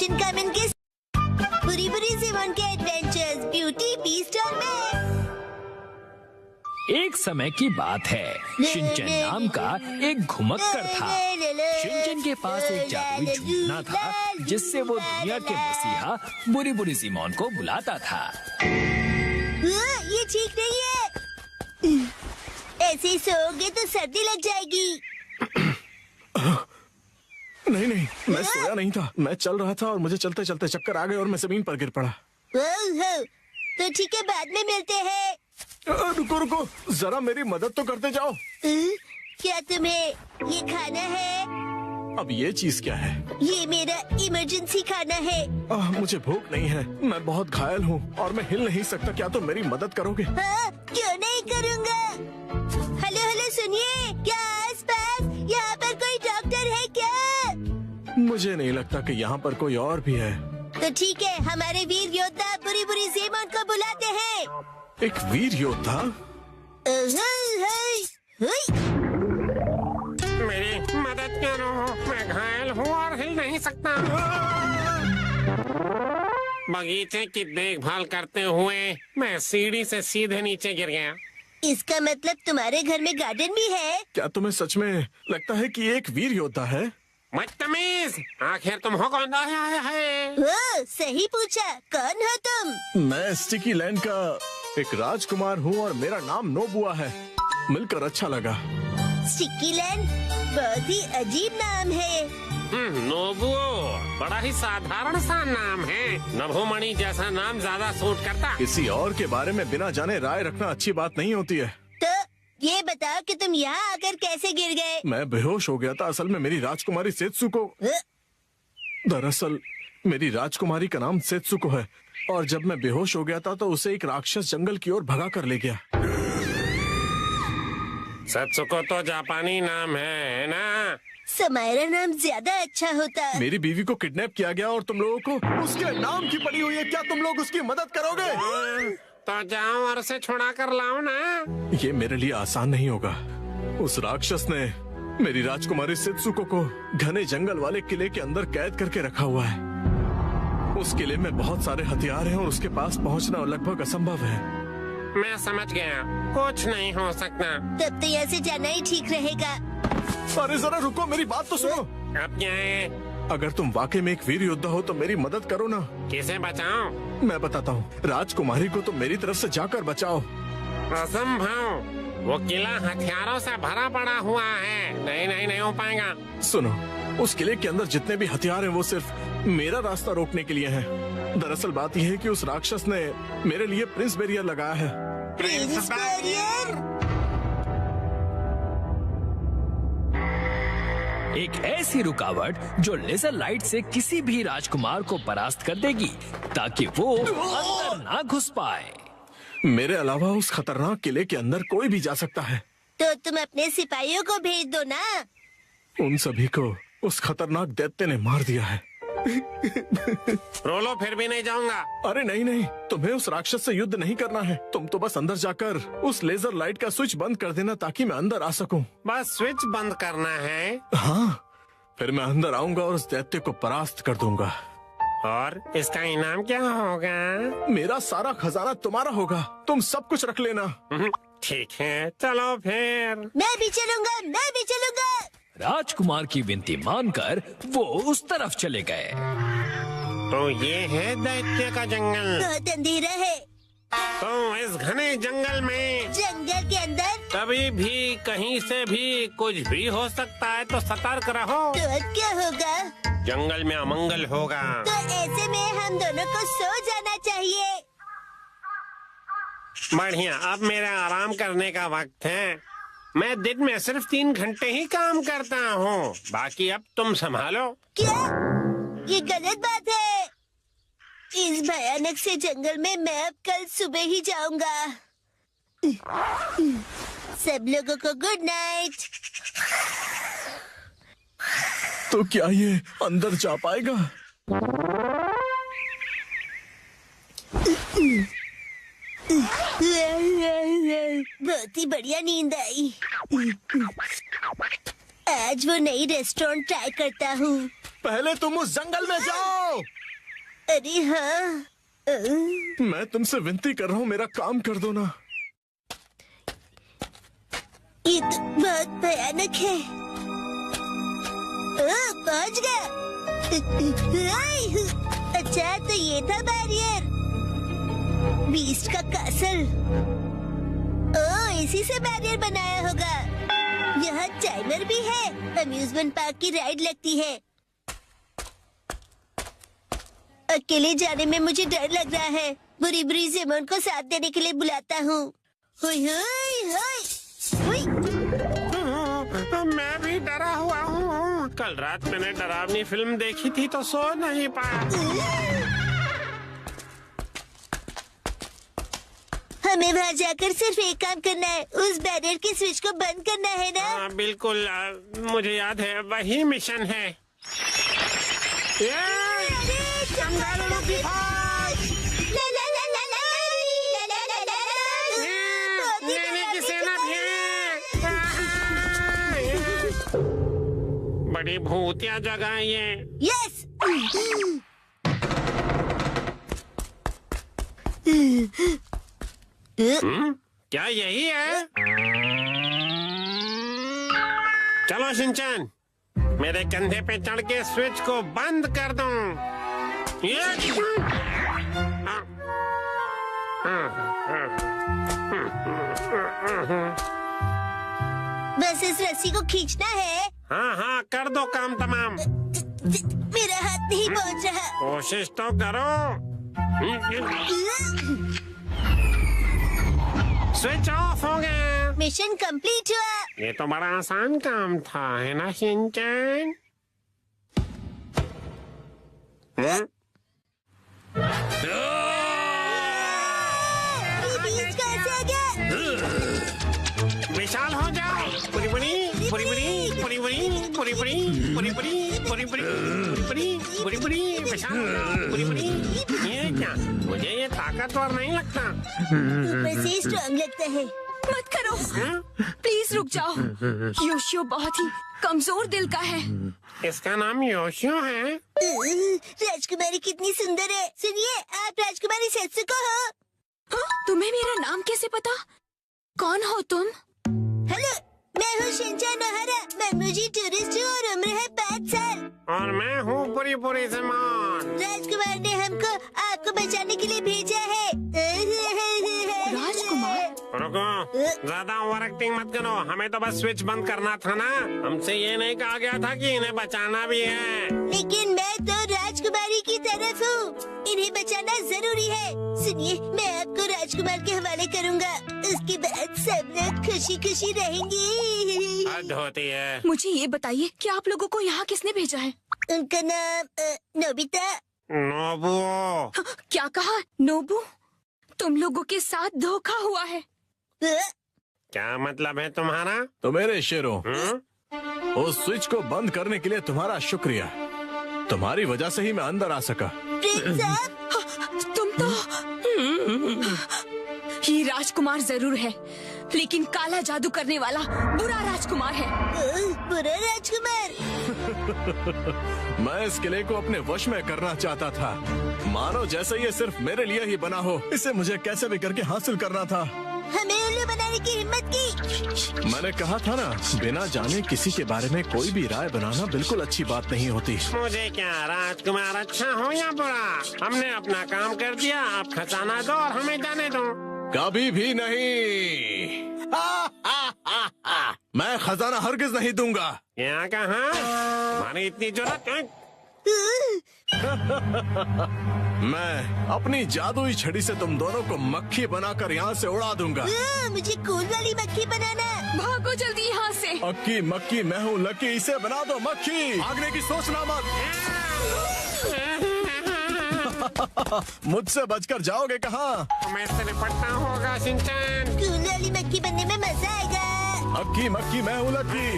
Shinchan कामिन के बुरी बुरी सिमोन के एडवेंचर्स ब्यूटी बीस्ट में। एक समय की बात है, शिनचैन नाम का एक घुमक्कड़ था। शिनचैन के पास एक जादुई झूठना था जिससे वो दुनिया के मसीहा बुरी बुरी सिमोन को बुलाता था। ये ठीक नहीं है, ऐसे ही सोओगे तो सर्दी लग जाएगी। नहीं, मैं सोया नहीं था, मैं चल रहा था और मुझे चलते चलते चक्कर आ गए और मैं जमीन पर गिर पड़ा। तो ठीक है, बाद में मिलते हैं। रुको, जरा मेरी मदद तो करते जाओ। क्या तुम्हें ये खाना है? अब ये चीज क्या है? ये मेरा इमरजेंसी खाना है। मुझे भूख नहीं है, मैं बहुत घायल हूँ और मैं हिल नहीं सकता। क्या तुम मेरी मदद करोगे? क्यों नहीं करूँगा। हेलो सुनिए, क्या आसपास यहाँ पर कोई डॉक्टर है क्या? मुझे नहीं लगता कि यहाँ पर कोई और भी है। तो ठीक है, हमारे वीर योद्धा बुरी बुरी सिमोन को बुलाते हैं। एक वीर योद्धा? मेरी मदद करो, मैं घायल हूँ और हिल नहीं सकता। बगीचे की देखभाल करते हुए मैं सीढ़ी से सीधे नीचे गिर गया। इसका मतलब तुम्हारे घर में गार्डन भी है? क्या तुम्हें सच में लगता है कि ये एक वीर योद्धा है? बदतमीज, आखिर तुम हो कौन? है सही पूछा, कौन हो तुम? मैं स्टिकी लैंड का एक राजकुमार हूँ और मेरा नाम नोबुआ है। मिलकर अच्छा लगा। स्टिकी लैंड बहुत ही अजीब नाम है। नोबुओ बड़ा ही साधारण सा नाम है। नभोमणि जैसा नाम ज्यादा सूट करता। किसी और के बारे में बिना जाने राय रखना अच्छी बात नहीं होती है। तो ये बताओ कि तुम यहाँ आकर कैसे गिर गए? मैं बेहोश हो गया था। असल में मेरी राजकुमारी सेत्सुको, दरअसल मेरी राजकुमारी का नाम सेत्सुको है और जब मैं बेहोश हो गया था तो उसे एक राक्षस जंगल की ओर भगा कर ले गया। सेत्सुको तो जापानी नाम है ना? समायरा नाम ज्यादा अच्छा होता। मेरी बीवी को किडनैप किया गया और तुम लोगों को उसके नाम की पड़ी हुई है। क्या तुम लोग उसकी मदद करोगे? तो जाओ और उसे छुड़ा कर लाओ ना। ये मेरे लिए आसान नहीं होगा। उस राक्षस ने मेरी राजकुमारी सेत्सुको को घने जंगल वाले किले के अंदर कैद करके रखा हुआ है। उस किले में बहुत सारे हथियार हैं और उसके पास पहुंचना लगभग असंभव है। मैं समझ गया, कुछ नहीं हो सकता। तब तो यहाँ से जाना ही ठीक रहेगा। अरे जरा रुको, मेरी बात तो सुनो। अब क्या है? अगर तुम वाकई में एक वीर योद्धा हो तो मेरी मदद करो ना। किसे बचाओ? मैं बताता हूँ, राजकुमारी को तो मेरी तरफ से जाकर बचाओ। असंभव, वो किला हथियारों से भरा पड़ा हुआ है। नहीं हो पाएगा। सुनो, उस किले के अंदर जितने भी हथियार हैं वो सिर्फ मेरा रास्ता रोकने के लिए हैं। दरअसल बात यह है कि उस राक्षस ने मेरे लिए प्रिंस बैरियर लगाया है। Prince barrier? एक ऐसी रुकावट जो लेजर लाइट से किसी भी राजकुमार को परास्त कर देगी ताकि वो अंदर ना घुस पाए। मेरे अलावा उस खतरनाक किले के अंदर कोई भी जा सकता है। तो तुम अपने सिपाहियों को भेज दो ना। उन सभी को उस खतरनाक दैत्य ने मार दिया है। रोलो, फिर भी नहीं जाऊंगा। अरे नहीं, तुम्हें उस राक्षस से युद्ध नहीं करना है। तुम तो बस अंदर जाकर उस लेजर लाइट का स्विच बंद कर देना ताकि मैं अंदर आ सकूं। बस स्विच बंद करना है? हाँ, फिर मैं अंदर आऊंगा और उस दैत्य को परास्त कर दूंगा। और इसका इनाम क्या होगा? मेरा सारा खजाना तुम्हारा होगा, तुम सब कुछ रख लेना। ठीक है, चलो फिर। मैं भी चलूंगा। राजकुमार की विनती मानकर वो उस तरफ चले गए। तो ये है दैत्य का जंगल। बहुत अंधेरा है। तो इस घने जंगल में, जंगल के अंदर कभी भी कहीं से भी कुछ भी हो सकता है, तो सतर्क रहो। तो अब क्या होगा? जंगल में अमंगल होगा। तो ऐसे में हम दोनों को सो जाना चाहिए। बढ़िया, अब मेरा आराम करने का वक्त है। मैं दिन में सिर्फ 3 घंटे ही काम करता हूँ, बाकी अब तुम संभालो। क्या? ये गलत बात है। इस भयानक से जंगल में मैं अब कल सुबह ही जाऊंगा। सब लोगों को गुड नाइट। तो क्या ये अंदर जा पाएगा? बहुत ही बढ़िया नींद आई। आज वो नई रेस्टोरेंट ट्राई करता हूँ। पहले तुम उस जंगल में जाओ। अरे हाँ। मैं तुमसे विनती कर रहा हूँ, मेरा काम कर दो ना। ये तो बहुत भयानक है। पहुंच गया। अच्छा तो ये था बैरियर, बीस्ट का कासल। इसी से बैरियर बनाया होगा। यहाँ टाइमर भी है। अम्यूजमेंट पार्क की राइड लगती है। अकेले जाने में मुझे डर लग रहा है। बुरी बुरी जिमोन को साथ देने के लिए बुलाता हूँ। हुई हुई हुई। मैं भी डरा हुआ हूँ। कल रात मैंने डरावनी फिल्म देखी थी तो सो नहीं पाया। हमें वहाँ जाकर सिर्फ एक काम करना है, उस बैरियर के स्विच को बंद करना है ना? बिल्कुल, मुझे याद है, वही मिशन है। बड़ी भूतिया जगह है ये। यस। क्या यही है? चलो शिनचैन, मेरे कंधे पे चढ़ के स्विच को बंद कर दो। बस इस रस्सी को खींचना है। हाँ हाँ, कर दो काम तमाम। मेरा हाथ नहीं पहुंच रहा। कोशिश तो करो। स्विच ऑफ हो गया। मिशन कंप्लीट हुआ। ये तो बड़ा आसान काम था, है ना शिनचैन? बीच कैसे आ गया? विशाल हो जाओ। पुरी पुरी पुरी पुरी पुरी पुरी पुरी पुरी पुरी पुरी पुरी पुरी पुरी पुरी पुरी विशाल पुरी पुरी। ये क्या, मुझे ये ताकतवर नहीं लगता। ऊपर से स्ट्रॉन्ग लगता है। मत करो, प्लीज रुक जाओ। योशियो बहुत ही कमजोर दिल का है। इसका नाम योशियो है। राजकुमारी कितनी सुंदर है। सुनिए, आप राजकुमारी सेत्सुको हो? हाँ? तुम्हें मेरा नाम कैसे पता? कौन हो तुम? हेलो, मैं हूँ शिनचैन ओहारा। मैं टूरिस्ट हूँ और उम्र है 5 साल। और मैं हूँ पुरी पुरी ज़मान। राजकुमार ने हमको आपको बचाने के लिए भेजा है। राजकुमार? रुको, ज्यादा ओवर एक्टिंग मत करो। हमें तो बस स्विच बंद करना था ना। हमसे ये नहीं कहा गया था कि इन्हें बचाना भी है। लेकिन मैं तो राजकुमारी की तरफ हूँ। इन्हें बचाना जरूरी है। सुनिए, मैं आपको राजकुमार के हवाले करूँगा। उसके बाद सब लोग खुशी खुशी रहेंगे। हद होती है। मुझे ये बताइए कि आप लोगों को यहाँ किसने भेजा है? उनका नाम नोबिता। नोबुओ। क्या कहा? नोबू? तुम लोगों के साथ धोखा हुआ है। क्या मतलब है तुम्हारा? तो मेरे शेरों, उस स्विच को बंद करने के लिए तुम्हारा शुक्रिया। तुम्हारी वजह से ही मैं अंदर आ सका। प्रिंस साहब, तुम तो ये राजकुमार जरूर है, लेकिन काला जादू करने वाला बुरा राजकुमार है। बुरा राजकुमार? मैं इस किले को अपने वश में करना चाहता था। मानो जैसे ये सिर्फ मेरे लिए ही बना हो। इसे मुझे कैसे भी करके हासिल करना था। हमें उल्लू बनाने की हिम्मत की। मैंने कहा था ना, बिना जाने किसी के बारे में कोई भी राय बनाना बिल्कुल अच्छी बात नहीं होती। मुझे क्या, राजकुमार अच्छा हो या बुरा, हमने अपना काम कर दिया। आप खजाना दो और हमें जाने दो। कभी भी नहीं। मैं खजाना हरगिज नहीं दूंगा। क्या कहा? हमारी इतनी जरूरत? मैं अपनी जादुई छड़ी से तुम दोनों को मक्खी बनाकर यहाँ से उड़ा दूंगा। मुझे कूल वाली मक्खी बनाना। भागो जल्दी यहाँ से। अक्की मक्की मैं हूँ लकी, इसे बना दो मक्खी। भागने की सोचना मत। मुझसे बचकर जाओगे कहाँ? मैं इससे निपटना होगा शिनचैन। कूल वाली मक्खी बनने में मजा आएगा। अक्की मक्की मैं हूँ लकी।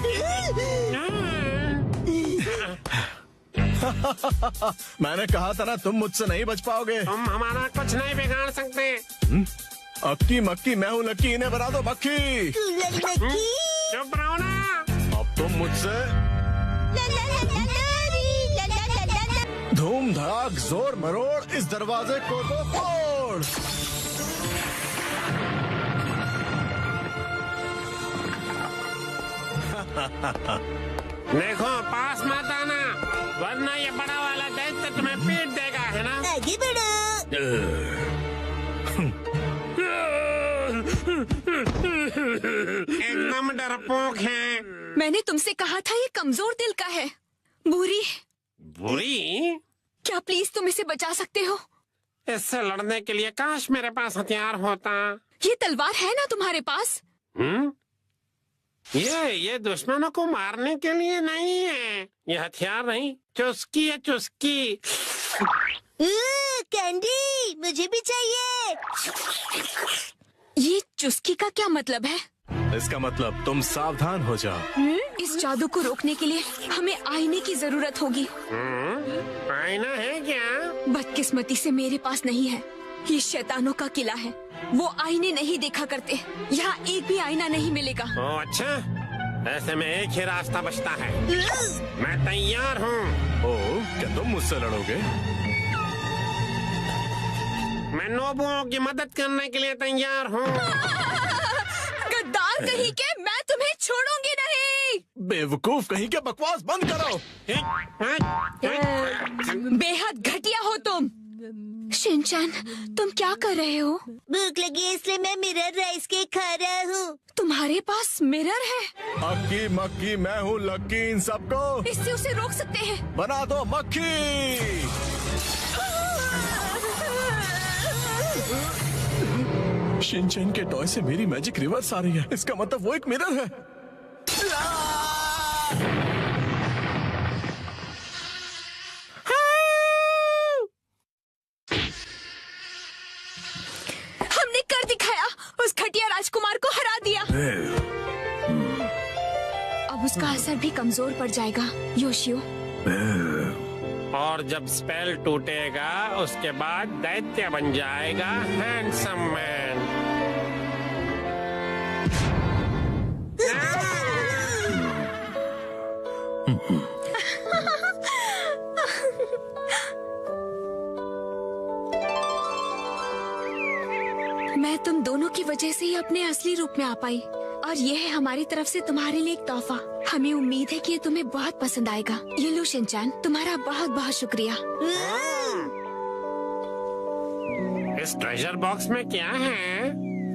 मैंने कहा था ना, तुम मुझसे नहीं बच पाओगे। तुम हमारा कुछ नहीं बिगाड़ सकते। अक्की मक्की मैं हूँ लकी, इन्हें बना दो मक्खी। कूल वाली मक्खी। चुप रहो ना। अब तुम मुझसे ला ला ला ला ला री, ला ला धूम धड़ाक जोर मरोड़, इस दरवाजे को तो तोड़। देखो पास मत आना, वरना ये बड़ा वाला दैत्य तुम्हें पीट देगा, है ना? आगे बढ़ो। एकदम डरपोक है। मैंने तुमसे कहा था ये कमजोर दिल का है। बुरी, बुरी? क्या प्लीज तुम इसे बचा सकते हो? इससे लड़ने के लिए काश मेरे पास हथियार होता। ये तलवार है ना तुम्हारे पास? ये दुश्मनों को मारने के लिए नहीं है। ये हथियार नहीं, चुस्की है, चुस्की। कैंडी, मुझे भी चाहिए। ये चुस्की का क्या मतलब है? इसका मतलब तुम सावधान हो जाओ। इस जादू को रोकने के लिए हमें आईने की जरूरत होगी। आईना है क्या? बदकिस्मती से मेरे पास नहीं है। ये शैतानों का किला है, वो आईने नहीं देखा करते। यहाँ एक भी आईना नहीं मिलेगा। ओ अच्छा, ऐसे में एक ही रास्ता बचता है। मैं तैयार हूँ। ओह, क्या तुम मुझसे लड़ोगे? मैं नोबुओं की मदद करने के लिए तैयार हूँ। गद्दार कहीं के, मैं तुम्हें छोड़ूंगी नहीं। बेवकूफ कहीं के, बकवास बंद करो। बेहद घटिया हो तुम। शिनचैन, तुम क्या कर रहे हो? भूख लगी है इसलिए मैं मिरर राइस केक खा रहा हूँ। तुम्हारे पास मिरर है? अक्की मक्की मैं हूँ लक्की इन सबको। इससे उसे रोक सकते हैं। बना दो मक्खी। शिनचैन के टॉय से मेरी मैजिक रिवर्स आ रही है। इसका मतलब वो एक मिरर है। हमने कर दिखाया, उस घटिया राजकुमार को हरा दिया। अब उसका असर भी कमजोर पड़ जाएगा, योशियो। और जब स्पेल टूटेगा उसके बाद दैत्य बन जाएगा हैंडसम मैन। मैं तुम दोनों की वजह से ही अपने असली रूप में आ पाई, और ये है हमारी तरफ से तुम्हारे लिए एक तोहफा। हमें उम्मीद है कि ये तुम्हें बहुत पसंद आएगा। ये लो शिनचैन, तुम्हारा बहुत बहुत शुक्रिया। इस ट्रेजर बॉक्स में क्या है?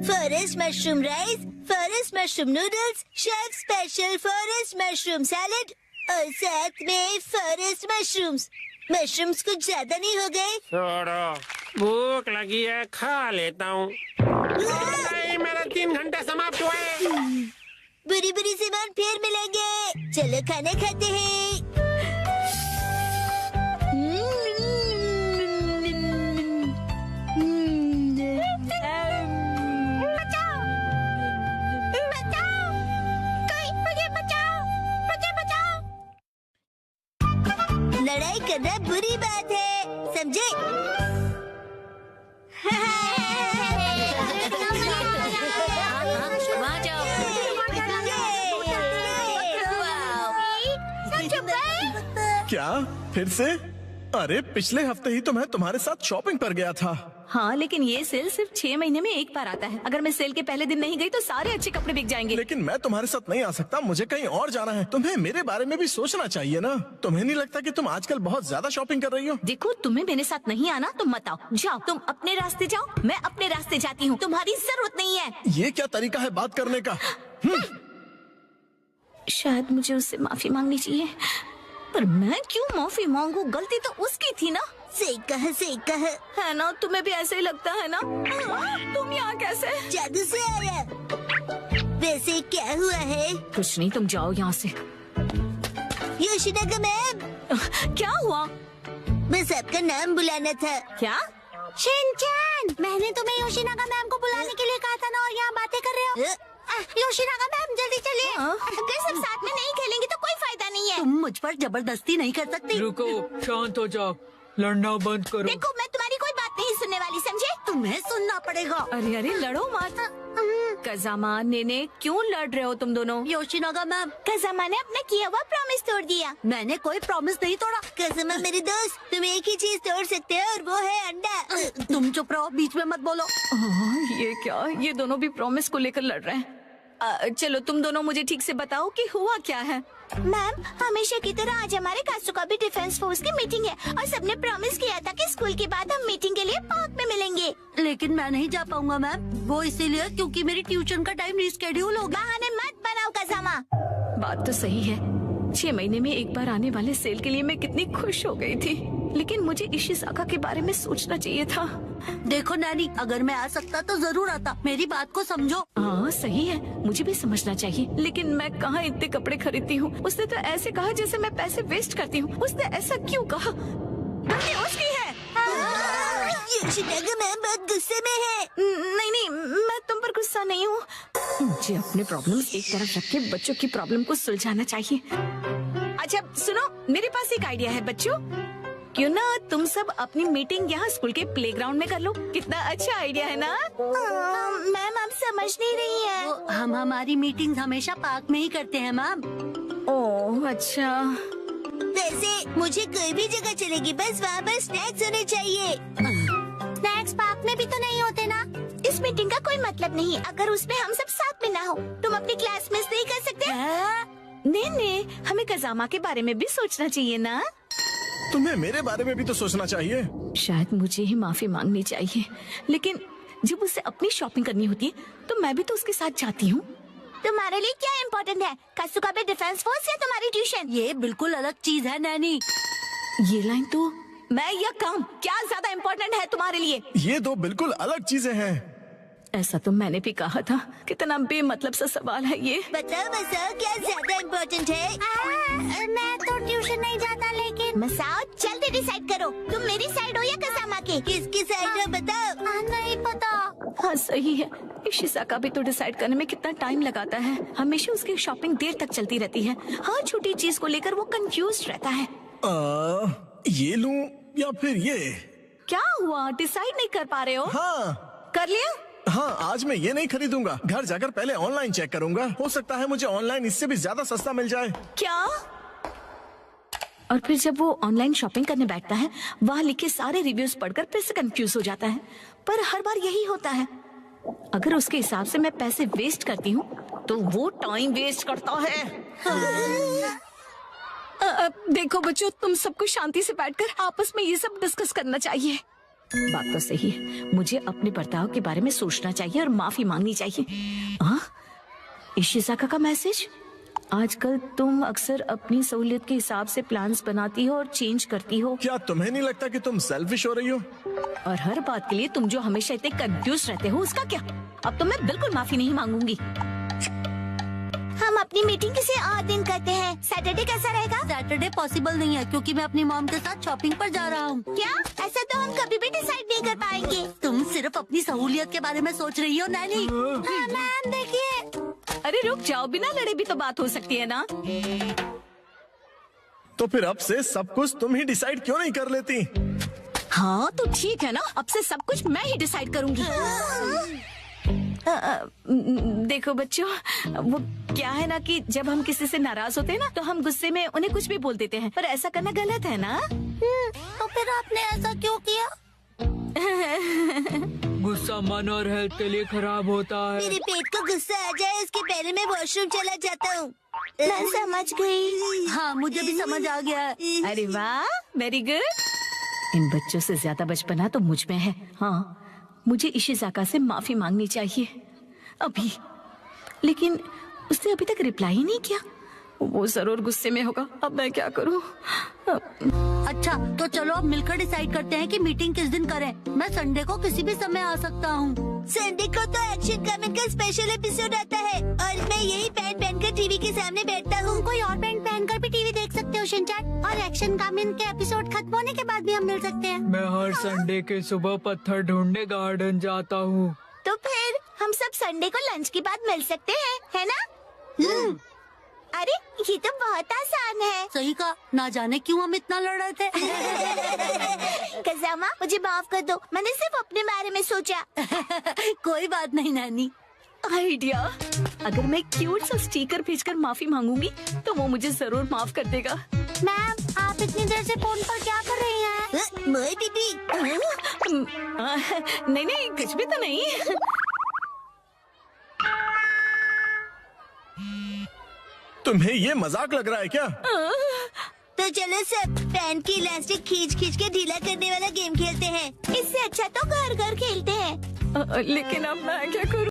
Forest mushroom rice, forest mushroom noodles, chef special forest mushroom salad और साथ में फॉरेस्ट मशरूम्स। मशरूम्स कुछ ज्यादा नहीं हो गए? छोड़ो, भूख लगी है, खा लेता हूँ। मेरा 3 घंटे समाप्त हुए। बुरी बुरी सामान फिर मिलेंगे। चलो खाना खाते हैं। बचाओ, बचाओ, कोई मुझे बचाओ, मुझे बचाओ। लड़ाई करना बुरी बात है, समझे? क्या फिर से? अरे पिछले हफ्ते ही तो मैं तुम्हारे साथ शॉपिंग पर गया था। हाँ, लेकिन ये सेल सिर्फ 6 महीने में एक बार आता है। अगर मैं सेल के पहले दिन नहीं गई तो सारे अच्छे कपड़े बिक जाएंगे। लेकिन मैं तुम्हारे साथ नहीं आ सकता, मुझे कहीं और जाना है। तुम्हें मेरे बारे में भी सोचना चाहिए ना। तुम्हें नहीं लगता कि तुम आजकल बहुत ज्यादा शॉपिंग कर रही हो? देखो, तुम्हें मेरे साथ नहीं आना, तुम मत आओ। जाओ, तुम अपने रास्ते जाओ, मैं अपने रास्ते जाती हूँ। तुम्हारी जरूरत नहीं है। ये क्या तरीका है बात करने का? शायद मुझे उससे माफी मांगनी चाहिए, पर मैं क्यों माफी मांगू? गलती तो उसकी थी ना। सही कहा। है ना? तुम्हें भी ऐसे ही लगता है ना? तुम यहाँ कैसे? जादू से आया। वैसे क्या हुआ है? कुछ नहीं, तुम जाओ यहाँ से। योशिनागा मैम, क्या हुआ? बस आपका नाम बुलाना था। क्या? शिनचैन, मैंने तुम्हें योशिनागा मैम को बुलाने के लिए कहा था ना, और यहाँ बातें कर रहे हो। योशिनागा मैम जल्दी चलिए। अगर सब साथ में नहीं खेलेंगे तो कोई फायदा नहीं है। तुम मुझ पर जबरदस्ती नहीं कर सकती। रुको, शांत हो जाओ, लड़ना बंद करो। देखो, मैं तुम्हारी कोई बात नहीं सुनने वाली, समझे? तुम्हें सुनना पड़ेगा। अरे अरे, लड़ो मत। कजामा नेने क्यों लड़ रहे हो तुम दोनों? योशिनागा मैम, कजामा ने अपना किया हुआ प्रॉमिस तोड़ दिया। मैंने कोई प्रॉमिस नहीं तोड़ा। कज़ामा मेरे दोस्त, तुम एक ही चीज तोड़ सकते हो और वो है अंडा। तुम चुप रहो, बीच में मत बोलो। ये क्या, ये दोनों भी प्रॉमिस को लेकर लड़ रहे हैं। चलो तुम दोनों मुझे ठीक से बताओ कि हुआ क्या है। मैम, हमेशा की तरह आज हमारे कासुका भी डिफेंस फोर्स की मीटिंग है और सबने प्रॉमिस किया था कि स्कूल के बाद हम मीटिंग के लिए पार्क में मिलेंगे। लेकिन मैं नहीं जा पाऊंगा मैम, वो इसीलिए क्योंकि मेरी ट्यूशन का टाइम रिस्केड्यूल हो गया। बहाने मत बनाओ कजामा। बात तो सही है, 6 महीने में एक बार आने वाले सेल के लिए मैं कितनी खुश हो गई थी, लेकिन मुझे इशिसाका के बारे में सोचना चाहिए था। देखो नैनी, अगर मैं आ सकता तो जरूर आता, मेरी बात को समझो। हाँ सही है, मुझे भी समझना चाहिए, लेकिन मैं कहाँ इतने कपड़े खरीदती हूँ। उसने तो ऐसे कहा जैसे मैं पैसे वेस्ट करती हूँ। उसने ऐसा क्यों कहा? गलती उसकी है। योशिनागा मैम बहुत गुस्से में है। नहीं, मैं तुम पर गुस्सा नहीं हूँ। मुझे अपने प्रॉब्लम्स एक तरफ रख के बच्चों की प्रॉब्लम को सुलझाना चाहिए। अच्छा सुनो, मेरे पास एक आइडिया है बच्चों। क्यों ना तुम सब अपनी मीटिंग यहाँ स्कूल के प्लेग्राउंड में कर लो। कितना अच्छा आइडिया है ना? मैम आप समझ नहीं रही है। हम हमारी मीटिंग हमेशा पार्क में ही करते हैं मैम। ओह अच्छा। वैसे मुझे कोई भी जगह चलेगी, बस वहाँ पर स्नैक्स होने चाहिए। स्नैक्स पार्क में भी तो नहीं होते ना। इस मीटिंग का कोई मतलब नहीं अगर उसमें हम सब साथ में ना हो। तुम अपनी क्लास मिस नहीं कर सकते। नहीं, हमें कजामा के बारे में भी सोचना चाहिए ना। तुम्हें मेरे बारे में भी तो सोचना चाहिए। शायद मुझे ही माफी मांगनी चाहिए, लेकिन जब उसे अपनी शॉपिंग करनी होती है तो मैं भी तो उसके साथ जाती हूँ। तुम्हारे लिए क्या इम्पोर्टेंट है, कासुका पे डिफेंस फोर्स या तुम्हारी ट्यूशन? ये बिल्कुल अलग चीज है नैनी। ये लाइन तो मैं या काम क्या ज्यादा इम्पोर्टेंट है तुम्हारे लिए? ये दो बिल्कुल अलग चीजें हैं। ऐसा तो मैंने भी कहा था। कितना बेमतलब सा सवाल है ये। बताओ मसाओ, क्या ज्यादा इम्पोर्टेंट है? मैं तो ट्यूशन नहीं जाता, लेकिन मसाओ जल्दी डिसाइड करो, तुम मेरी साइड हो या कजामा के? किसकी साइड हो बताओ। नहीं पता। हाँ सही है, इशिसाका भी तो डिसाइड करने में कितना टाइम लगाता है। हमेशा उसकी शॉपिंग देर तक चलती रहती है। हर छोटी चीज को लेकर वो कंफ्यूज रहता है। ये लूं या फिर ये? क्या हुआ, डिसाइड नहीं कर पा रहे हो? हाँ कर लिया? हाँ, आज मैं ये नहीं खरीदूंगा। घर जाकर पहले ऑनलाइन चेक करूंगा। हो सकता है मुझे ऑनलाइन इससे भी ज्यादा सस्ता मिल जाए। क्या? और फिर जब वो ऑनलाइन शॉपिंग करने बैठता है, वहाँ लिखे सारे रिव्यूज पढ़कर फिर से कंफ्यूज हो जाता है। पर हर बार यही होता है। अगर उसके हिसाब से मैं पैसे वेस्ट करती हूँ तो वो टाइम वेस्ट करता है। देखो बच्चों, तुम सबको शांति से बैठकर आपस में ये सब डिस्कस करना चाहिए। बात तो सही है, मुझे अपने बर्ताव के बारे में सोचना चाहिए और माफी मांगनी चाहिए। इशिसाका का मैसेज। आजकल तुम अक्सर अपनी सहूलियत के हिसाब से प्लान्स बनाती हो और चेंज करती हो। क्या तुम्हें नहीं लगता कि तुम सेल्फिश हो रही हो? और हर बात के लिए तुम जो हमेशा इतने कंफ्यूज रहते हो, उसका क्या? अब तो मैं बिल्कुल माफी नहीं मांगूंगी। हम अपनी मीटिंग किसी और दिन करते हैं। सैटरडे कैसा रहेगा? सैटरडे पॉसिबल नहीं है क्योंकि मैं अपनी मॉम के साथ शॉपिंग पर जा रहा हूँ। क्या? ऐसा तो हम कभी भी डिसाइड नहीं कर पाएंगे। तुम सिर्फ अपनी सहूलियत के बारे में सोच रही हो नैनी। मैम देखिए। अरे रुक जाओ, बिना लड़े भी तो बात हो सकती है ना। तो फिर अब से सब कुछ तुम ही डिसाइड क्यों नहीं कर लेती? हाँ तो ठीक है ना, अब से सब कुछ मैं ही डिसाइड करूंगी। देखो बच्चों, वो क्या है ना कि जब हम किसी से नाराज होते हैं ना, तो हम गुस्से में उन्हें कुछ भी बोल देते हैं, पर ऐसा करना गलत है ना। तो फिर आपने ऐसा क्यों किया? गुस्सा मन और हेल्थ के लिए खराब होता है। मेरे पेट को गुस्सा आ जाए उसके पहले मैं वॉशरूम चला जाता हूँ। मैं समझ गई। हाँ, मुझे भी समझ आ गया। अरे वाह, वेरी गुड। इन बच्चों से ज्यादा बचपना तो मुझ में है। हाँ, मुझे इशिसाका से माफी मांगनी चाहिए अभी, लेकिन उसने अभी तक रिप्लाई ही नहीं किया। वो जरूर गुस्से में होगा। अब मैं क्या करूं? अच्छा तो चलो अब मिलकर डिसाइड करते हैं कि मीटिंग किस दिन करें। मैं संडे को किसी भी समय आ सकता हूँ। संडे को तो एक्शन कमेंट का स्पेशल एपिसोड आता है और मैं यही पैंट पहनकर टीवी के सामने बैठता हूँ। कोई और पैंट पहनकर भी टीवी देख सकते हो शिनचैन, और एक्शन कमेंट के एपिसोड खत्म होने के बाद भी हम मिल सकते हैं। मैं हर संडे के सुबह पत्थर ढूंढने गार्डन जाता हूँ। तो फिर हम सब संडे को लंच के बाद मिल सकते हैं, है ना? अरे ये तो बहुत आसान है। सही कहा, ना जाने क्यों हम इतना लड़ रहे थे। कजामा मुझे माफ कर दो, मैंने सिर्फ अपने बारे में सोचा। कोई बात नहीं नानी। आइडिया। अगर मैं क्यूट सा स्टिकर भेजकर माफी मांगूंगी तो वो मुझे जरूर माफ कर देगा। मैम, आप इतनी देर से फोन पर क्या कर रही हैं? मोए दीदी। नहीं नहीं, कुछ भी तो नहीं। तुम्हें ये मजाक लग रहा है क्या? तो चलो सब फैन की इलास्टिक खींच खींच के ढीला करने वाला गेम खेलते हैं। इससे अच्छा तो घर घर खेलते हैं। लेकिन अब मैं क्या करूं?